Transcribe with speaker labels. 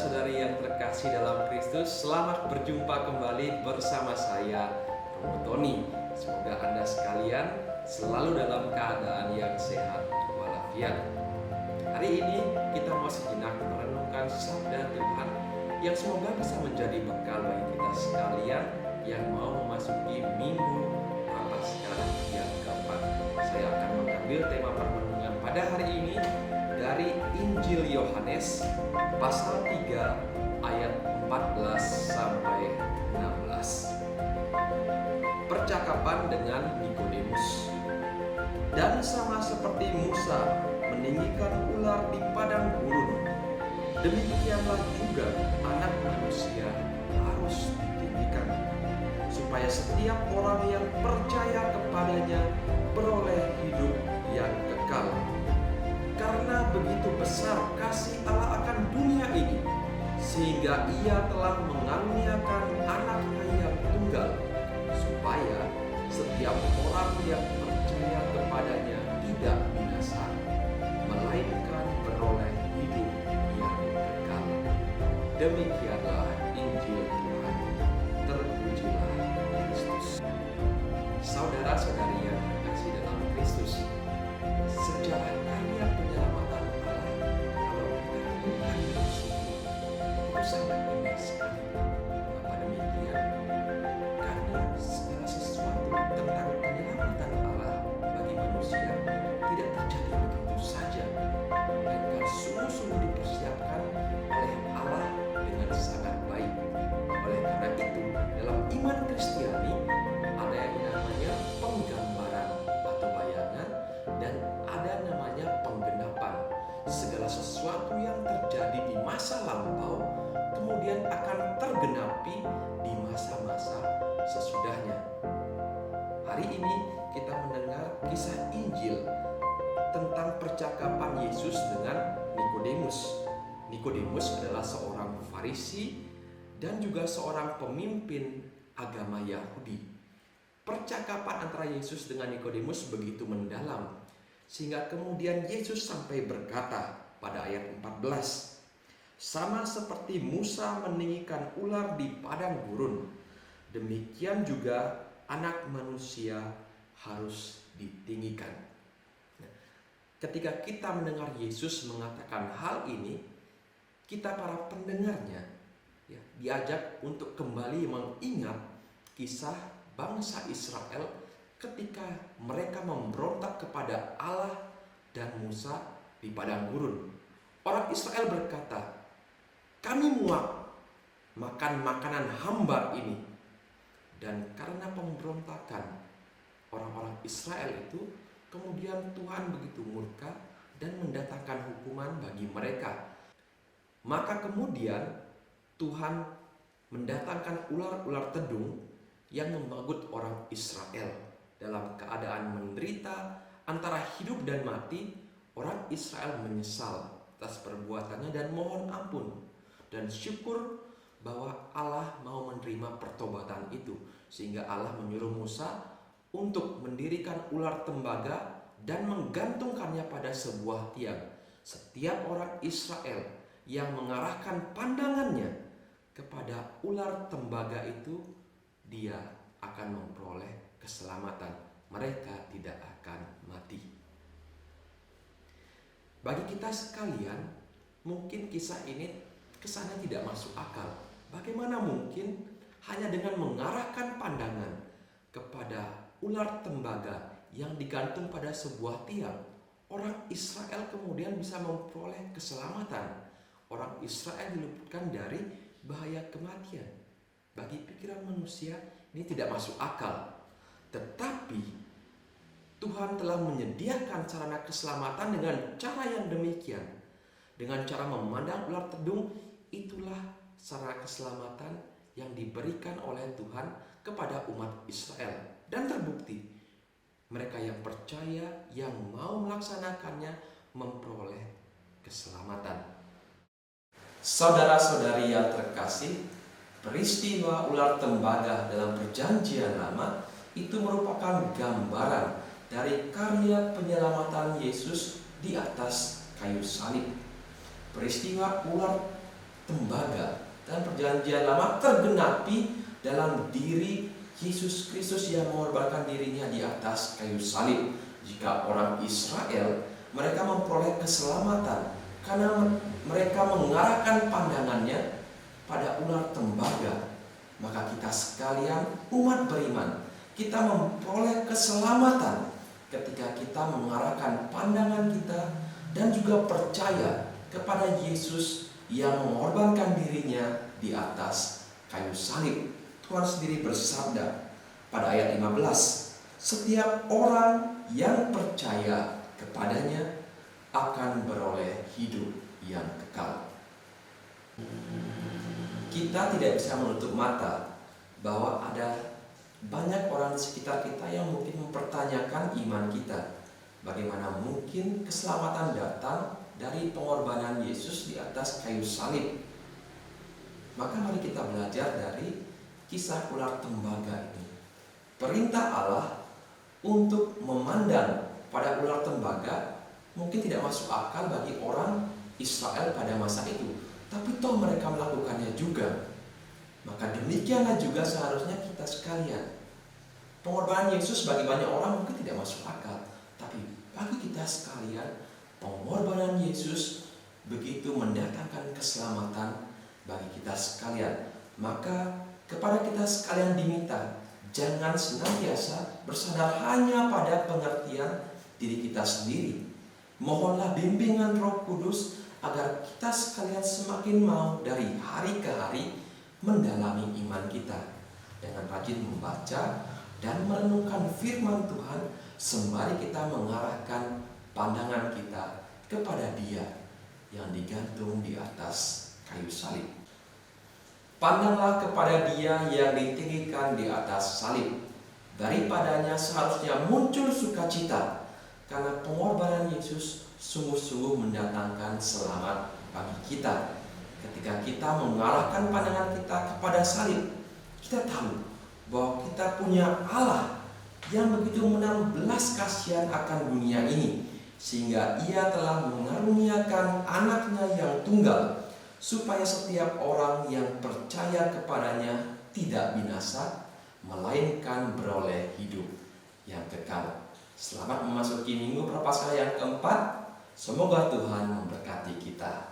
Speaker 1: Saudara-saudari yang terkasih dalam Kristus, selamat berjumpa kembali bersama saya, Romo Tony. Semoga Anda sekalian selalu dalam keadaan yang sehat walafiat. Hari ini kita mau sejenak merenungkan sabda Tuhan yang semoga bisa menjadi bekal bagi kita sekalian yang mau memasuki minggu Prapaskah yang keempat. Saya akan mengambil tema permenungan pada hari ini dari Injil Yohanes pasal 3 ayat 14 sampai 16. Percakapan dengan Nikodemus. Dan sama seperti Musa meninggikan ular di padang gurun, demikianlah juga Anak Manusia harus ditinggikan, supaya setiap orang yang percaya kepadanya beroleh hidup yang kekal. Karena begitu besar kasih Allah akan dunia ini, sehingga Ia telah mengaruniakan Anaknya yang tunggal, supaya setiap orang yang percaya kepadanya tidak binasa, melainkan beroleh hidup yang kekal. Demikianlah Injil Tuhan. Terpujilah Kristus. Saudara-saudari yang terkasih dalam Kristus, sejarah karya penyelamatan Allah, kalau kita renungkan di sini, itu sangat indah sekali. Mengapa demikian? Karena segala sesuatu tentang penyelamatan Allah bagi manusia tidak terjadi begitu saja, melainkan sungguh-sungguh dipersiapkan oleh Allah dengan sangat baik. Oleh karena itu, dalam iman Kristiani ada yang namanya penggambaran atau bayangan, dan ada namanya penggenapan. Segala sesuatu yang terjadi di masa lampau kemudian akan tergenapi di masa-masa sesudahnya. Hari ini kita mendengar kisah Injil tentang percakapan Yesus dengan Nikodemus. Nikodemus adalah seorang Farisi dan juga seorang pemimpin agama Yahudi. Percakapan antara Yesus dengan Nikodemus begitu mendalam, sehingga kemudian Yesus sampai berkata pada ayat 14, sama seperti Musa meninggikan ular di padang gurun, demikian juga Anak Manusia harus ditinggikan. Ketika kita mendengar Yesus mengatakan hal ini, kita para pendengarnya diajak untuk kembali mengingat kisah bangsa Israel ketika mereka memberontak kepada Allah dan Musa di padang gurun. Orang Israel berkata, kami muak makan makanan hamba ini. Dan karena pemberontakan orang-orang Israel itu, kemudian Tuhan begitu murka dan mendatangkan hukuman bagi mereka. Maka kemudian Tuhan mendatangkan ular-ular tedung yang membagut orang Israel. Dalam keadaan menderita antara hidup dan mati, orang Israel menyesal atas perbuatannya dan mohon ampun, dan syukur bahwa Allah mau menerima pertobatan itu, sehingga Allah menyuruh Musa untuk mendirikan ular tembaga dan menggantungkannya pada sebuah tiang. Setiap orang Israel yang mengarahkan pandangannya kepada ular tembaga itu, dia akan memperoleh keselamatan. Mereka tidak akan mati. Bagi kita sekalian, mungkin kisah ini kesannya tidak masuk akal. Bagaimana mungkin hanya dengan mengarahkan pandangan kepada ular tembaga yang digantung pada sebuah tiang, orang Israel kemudian bisa memperoleh keselamatan. Orang Israel diluputkan dari bahaya kematian. Bagi pikiran manusia ini tidak masuk akal. Tetapi Tuhan telah menyediakan sarana keselamatan dengan cara yang demikian. Dengan cara memandang ular tedung, itulah sarana keselamatan yang diberikan oleh Tuhan kepada umat Israel. Dan terbukti, mereka yang percaya, yang mau melaksanakannya, memperoleh keselamatan. Saudara-saudari yang terkasih, peristiwa ular tembaga dalam Perjanjian Lama itu merupakan gambaran dari karya penyelamatan Yesus di atas kayu salib. Peristiwa ular tembaga dan perjanjian lama tergenapi dalam diri Yesus Kristus yang mengorbankan dirinya di atas kayu salib. Jika orang Israel, mereka memperoleh keselamatan karena mereka mengarahkan pandangannya pada ular tembaga, maka kita sekalian umat beriman, kita memperoleh keselamatan ketika kita mengarahkan pandangan kita dan juga percaya kepada Yesus yang mengorbankan dirinya di atas kayu salib. Tuhan sendiri bersabda pada ayat 15, setiap orang yang percaya kepadanya akan beroleh hidup yang kekal. Kita tidak bisa menutup mata bahwa ada banyak orang di sekitar kita yang mungkin mempertanyakan iman kita. Bagaimana mungkin keselamatan datang dari pengorbanan Yesus di atas kayu salib? Maka mari kita belajar dari kisah ular tembaga ini. Perintah Allah untuk memandang pada ular tembaga mungkin tidak masuk akal bagi orang Israel pada masa itu, tapi toh mereka melakukannya juga. Maka demikianlah juga seharusnya kita sekalian. Pengorbanan Yesus bagi banyak orang mungkin tidak masuk akal, tapi bagi kita sekalian, pengorbanan Yesus begitu mendatangkan keselamatan bagi kita sekalian. Maka kepada kita sekalian diminta, jangan senantiasa bersandar hanya pada pengertian diri kita sendiri. Mohonlah bimbingan Roh Kudus agar kita sekalian semakin mau dari hari ke hari mendalami iman kita dengan rajin membaca dan merenungkan firman Tuhan sembari kita mengarahkan pandangan kita kepada Dia yang digantung di atas kayu salib. Pandanglah kepada Dia yang ditinggikan di atas salib. Daripadanya seharusnya muncul sukacita, karena pengorbanan Yesus sungguh-sungguh mendatangkan selamat bagi kita. Ketika kita mengarahkan pandangan kita kepada salib, kita tahu bahwa kita punya Allah yang begitu menaruh belas kasihan akan dunia ini, sehingga Ia telah mengaruniakan anaknya yang tunggal, supaya setiap orang yang percaya kepadanya tidak binasa, melainkan beroleh hidup yang kekal. Selamat memasuki Minggu Prapaskah yang keempat. Semoga Tuhan memberkati kita.